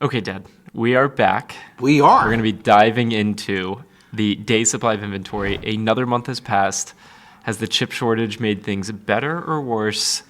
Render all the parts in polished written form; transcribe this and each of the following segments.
Okay, Dad, we are back. We We're are. going to be diving into the day supply of inventory. Another month has passed. Has the chip shortage made things better or worse,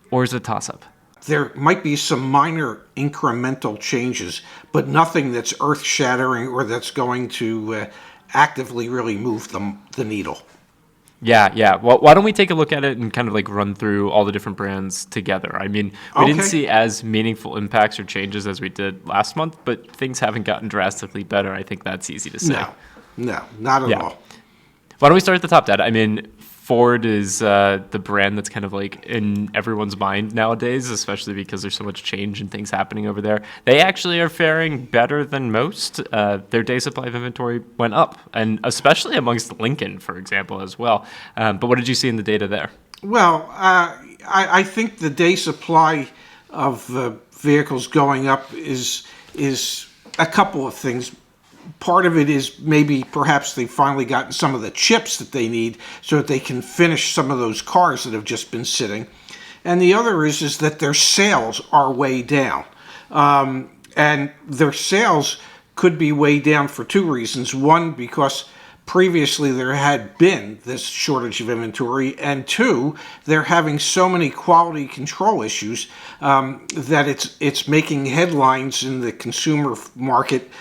or is it a toss up? There might be some minor incremental changes, but nothing that's earth shattering or that's going to actively really move the needle. Yeah. Well, why don't we take a look at it and kind of like run through all the different brands together? I mean, we didn't Okay. see as meaningful impacts or changes as we did last month, but things haven't gotten drastically better. I think that's easy to say. No, not at Yeah. all. Why don't we start at the top, Dad? I mean, Ford is the brand that's kind of like in everyone's mind nowadays, especially because there's so much change and things happening over there. They actually are faring better than most. Their day supply of inventory went up, and especially amongst Lincoln, for example, as well. But what did you see in the data there? Well, I think the day supply of vehicles going up is a couple of things. Part of it is maybe perhaps they've finally gotten some of the chips that they need so that they can finish some of those cars that have just been sitting. And the other is that their sales are way down. And their sales could be way down for two reasons. One, because previously there had been this shortage of inventory, and two, they're having so many quality control issues that it's making headlines in the consumer market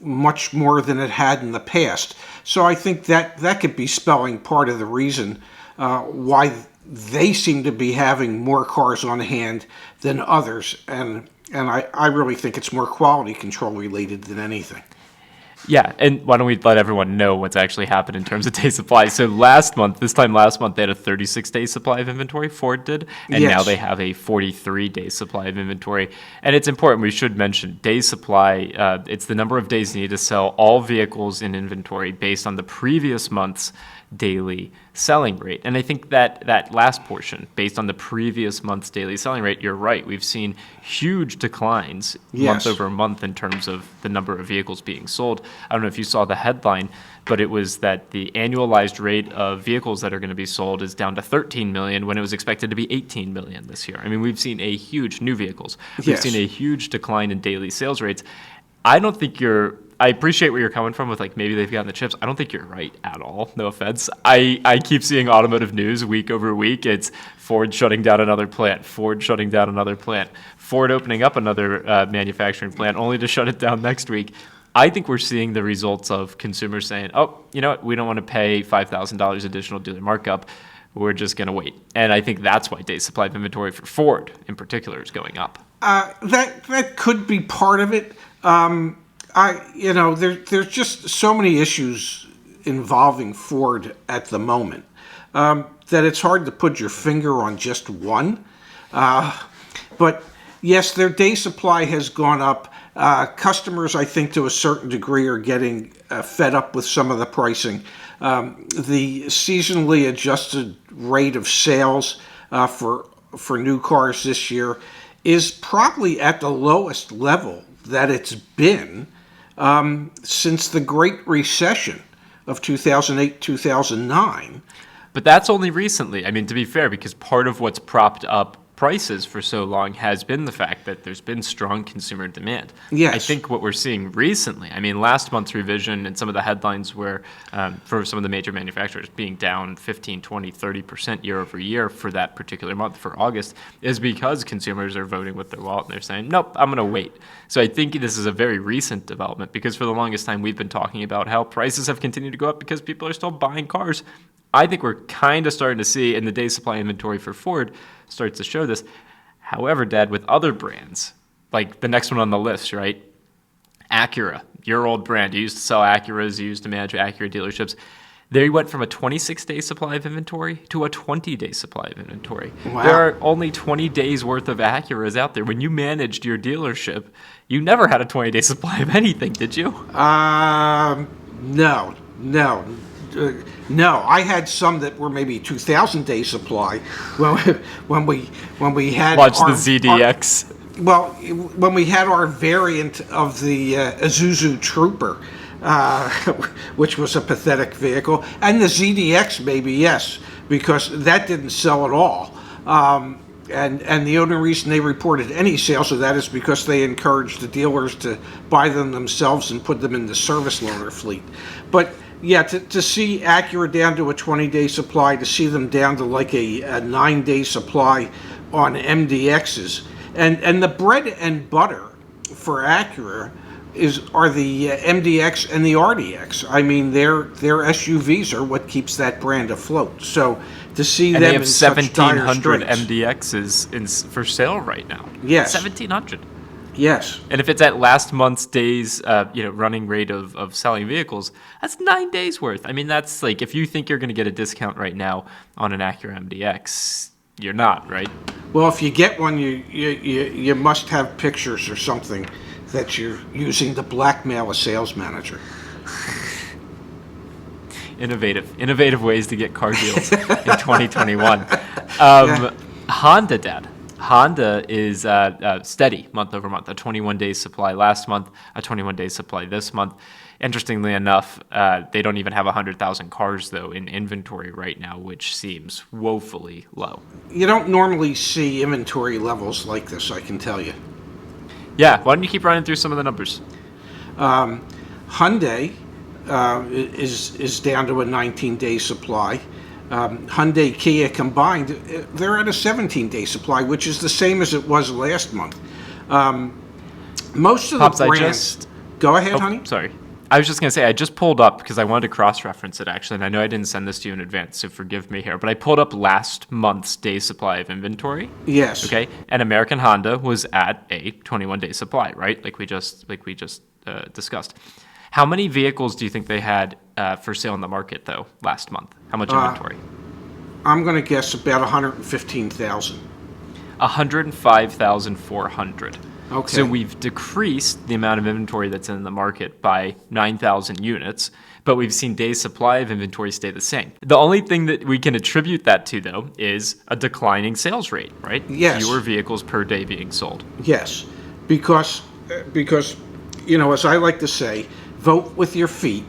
much more than it had in the past. So I think that could be spelling part of the reason why they seem to be having more cars on hand than others, and I really think it's more quality control related than anything. Yeah, and why don't we let everyone know what's actually happened in terms of day supply? So last month, they had a 36-day supply of inventory, Ford did, and now Yes. they have a 43-day supply of inventory. And it's important, we should mention, day supply, it's the number of days you need to sell all vehicles in inventory based on the previous month's daily selling rate. And I think that last portion, based on the previous month's daily selling rate, you're right. We've seen huge declines month Yes. over month in terms of the number of vehicles being sold. I don't know if you saw the headline, but it was that the annualized rate of vehicles that are going to be sold is down to 13 million when it was expected to be 18 million this year. I mean, we've seen a huge new vehicles. We've Yes. seen a huge decline in daily sales rates. I appreciate where you're coming from with like maybe they've gotten the chips. I don't think you're right at all. No offense. I keep seeing automotive news week over week. It's Ford shutting down another plant, Ford shutting down another plant, Ford opening up another manufacturing plant only to shut it down next week. I think we're seeing the results of consumers saying, oh, you know what? We don't want to pay $5,000 additional dealer markup. We're just going to wait. And I think that's why day supply of inventory for Ford in particular is going up. That could be part of it. There's just so many issues involving Ford at the moment that it's hard to put your finger on just one. But yes, their day supply has gone up. Customers, I think, to a certain degree, are getting fed up with some of the pricing. The seasonally adjusted rate of sales for new cars this year is probably at the lowest level that it's been since the Great Recession of 2008, 2009. But that's only recently. I mean, to be fair, because part of what's propped up prices for so long has been the fact that there's been strong consumer demand. Yes. I think what we're seeing recently, I mean, last month's revision and some of the headlines were for some of the major manufacturers being down 15, 20, 30% year over year for that particular month for August is because consumers are voting with their wallet and they're saying, nope, I'm going to wait. So I think this is a very recent development because for the longest time we've been talking about how prices have continued to go up because people are still buying cars. I think we're kind of starting to see, and the day supply inventory for Ford starts to show this. However, Dad, with other brands, like the next one on the list, right? Acura, your old brand. You used to sell Acuras, you used to manage Acura dealerships. They went from a 26-day supply of inventory to a 20-day supply of inventory. Wow. There are only 20 days worth of Acuras out there. When you managed your dealership, you never had a 20-day supply of anything, did you? No, I had some that were maybe 2,000 day supply when we had Watch the ZDX. when we had our variant of the Isuzu Trooper, which was a pathetic vehicle, and the ZDX maybe yes, because that didn't sell at all. And the only reason they reported any sales of that is because they encouraged the dealers to buy them themselves and put them in the service loaner fleet. But yeah, to see Acura down to a 20-day supply, to see them down to like a 9-day supply on MDXs, and the bread and butter for Acura are the MDX and the RDX. I mean, their SUVs are what keeps that brand afloat. So to see And them they have in such dire 1,700 straits, MDXs for sale right now. Yes. 1,700. yes, And if it's at last month's days, running rate of selling vehicles, that's 9 days worth. I mean, that's like, if you think you're going to get a discount right now on an Acura MDX, you're not, right? well, if you get one, you must have pictures or something that you're using to blackmail a sales manager. Innovative ways to get car deals in 2021. Yeah. Honda, Dad. Honda is steady month over month. A 21-day supply last month, a 21-day supply this month. Interestingly enough, they don't even have 100,000 cars, though, in inventory right now, which seems woefully low. You don't normally see inventory levels like this, I can tell you. Yeah, why don't you keep running through some of the numbers? Hyundai is down to a 19-day supply. Hyundai, Kia combined, they're at a 17-day supply, which is the same as it was last month. Most of Pops, the brands... Go ahead, honey. Sorry. I was just going to say, I just pulled up, because I wanted to cross-reference it, actually, and I know I didn't send this to you in advance, so forgive me here, but I pulled up last month's day supply of inventory. Yes. Okay, and American Honda was at a 21-day supply, right? Like we just discussed. How many vehicles do you think they had for sale in the market, though, last month? How much inventory? I'm going to guess about 115,000. 105,400. Okay. So we've decreased the amount of inventory that's in the market by 9,000 units, but we've seen days supply of inventory stay the same. The only thing that we can attribute that to, though, is a declining sales rate, right? Yes. Fewer vehicles per day being sold. Yes, because as I like to say, vote with your feet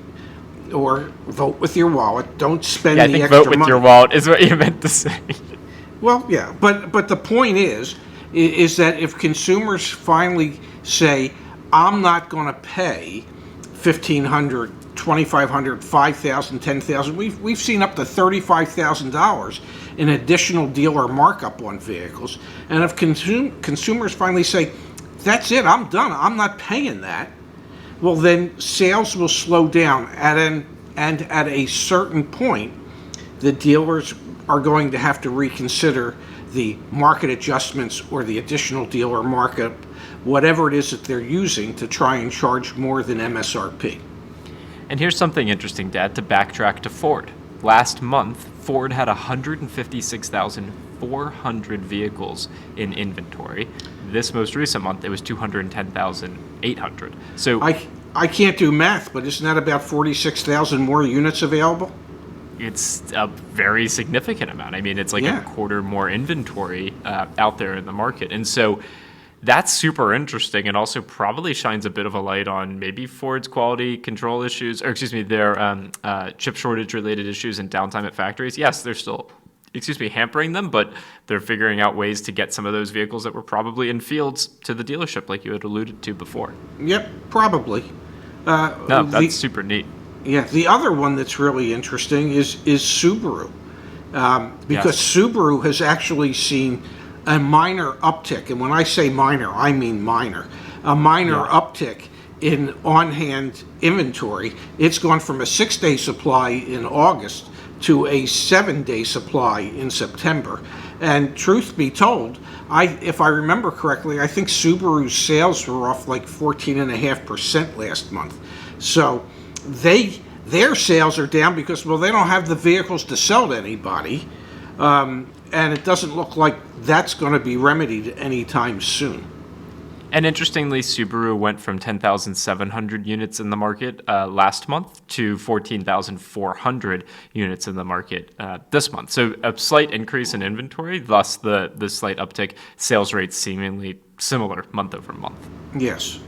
or vote with your wallet. Don't spend Yeah, I the think extra vote with money. your wallet is what you meant to say. Well, yeah, but the point is that if consumers finally say, I'm not going to pay $1,500, $2,500, $5,000, $10,000, we've seen up to $35,000 in additional dealer markup on vehicles, and if consumers finally say, that's it, I'm done, I'm not paying that, well then sales will slow down, and at a certain point, the dealers are going to have to reconsider the market adjustments or the additional dealer markup, whatever it is that they're using to try and charge more than MSRP. And here's something interesting, Dad, to backtrack to Ford. Last month, Ford had 156,400 vehicles in inventory. This most recent month, it was 210,800. So I can't do math, but isn't that about 46,000 more units available? It's a very significant amount. I mean, it's like a quarter more inventory out there in the market. And so that's super interesting, and also probably shines a bit of a light on maybe Ford's quality control issues, or their chip shortage related issues and downtime at factories. Yes, they're still, hampering them, but they're figuring out ways to get some of those vehicles that were probably in fields to the dealership, like you had alluded to before. Yep, probably. No, that's super neat. Yeah, the other one that's really interesting is Subaru, because Subaru has actually seen a minor uptick, and when I say minor, I mean minor, a minor uptick in on-hand inventory. It's gone from a 6-day supply in August to a 7-day supply in September. And truth be told, if I remember correctly, I think Subaru's sales were off like 14.5% last month. So their sales are down because, well, they don't have the vehicles to sell to anybody, and it doesn't look like that's going to be remedied anytime soon. And interestingly, Subaru went from 10,700 units in the market last month to 14,400 units in the market this month. So a slight increase in inventory, thus the slight uptick. Sales rates seemingly similar month over month. Yes.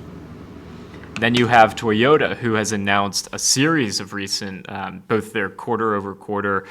Then you have Toyota, who has announced a series of recent, both their quarter-over-quarter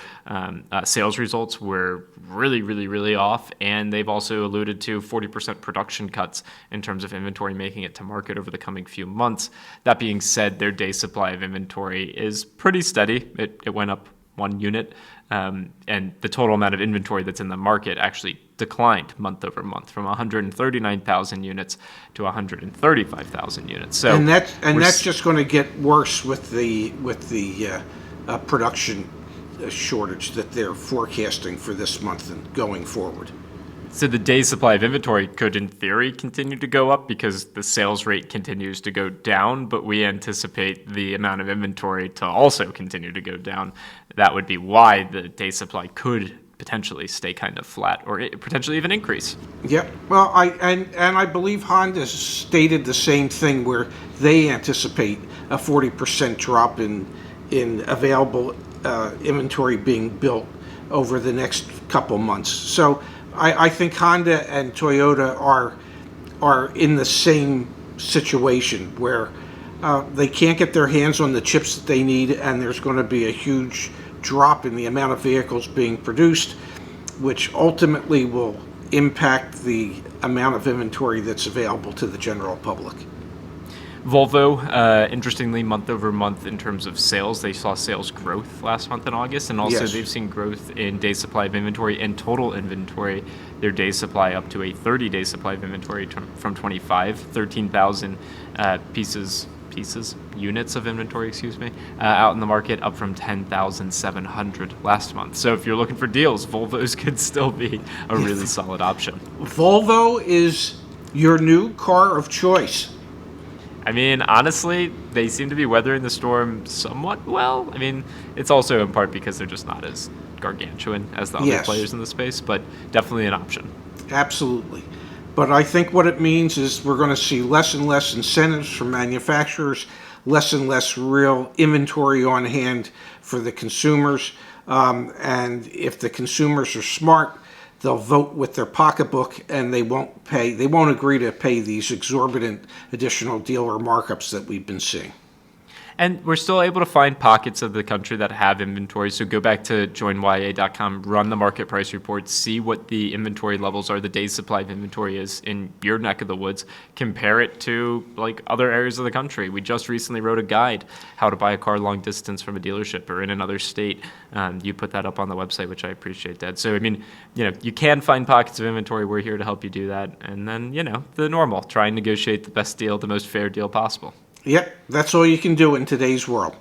sales results were really off, and they've also alluded to 40% production cuts in terms of inventory making it to market over the coming few months. That being said, their day supply of inventory is pretty steady. It went up 1 unit, and the total amount of inventory that's in the market actually declined month over month from 139,000 units to 135,000 units. So, and that's just going to get worse with the production shortage that they're forecasting for this month and going forward. So the day supply of inventory could, in theory, continue to go up because the sales rate continues to go down, but we anticipate the amount of inventory to also continue to go down. That would be why the day supply could potentially stay kind of flat or potentially even increase. Yep. Well, I believe Honda stated the same thing, where they anticipate a 40% drop in available inventory being built over the next couple months. So I think Honda and Toyota are in the same situation where they can't get their hands on the chips that they need, and there's going to be a huge drop in the amount of vehicles being produced, which ultimately will impact the amount of inventory that's available to the general public. Volvo, interestingly, month over month in terms of sales, they saw sales growth last month in August, and also Yes. they've seen growth in day supply of inventory and total inventory. Their day supply up to a 30-day supply of inventory from 25, 13,000 units of inventory, out in the market, up from 10,700 last month. So if you're looking for deals, Volvos could still be a really solid option. Volvo is your new car of choice. I mean, honestly, they seem to be weathering the storm somewhat well. I mean, it's also in part because they're just not as gargantuan as the other Yes. players in the space, but definitely an option. Absolutely. But I think what it means is we're going to see less and less incentives from manufacturers, less and less real inventory on hand for the consumers. And if the consumers are smart, they'll vote with their pocketbook, and they won't agree to pay these exorbitant additional dealer markups that we've been seeing. And we're still able to find pockets of the country that have inventory. So go back to joinya.com, run the market price report, see what the inventory levels are, the day's supply of inventory is in your neck of the woods. Compare it to like other areas of the country. We just recently wrote a guide, how to buy a car long distance from a dealership or in another state. You put that up on the website, which I appreciate, Dad. So, I mean, you can find pockets of inventory. We're here to help you do that. And then, the normal, try and negotiate the best deal, the most fair deal possible. Yep, that's all you can do in today's world.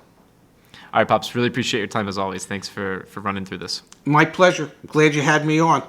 All right, Pops, really appreciate your time as always. Thanks for running through this. My pleasure. Glad you had me on.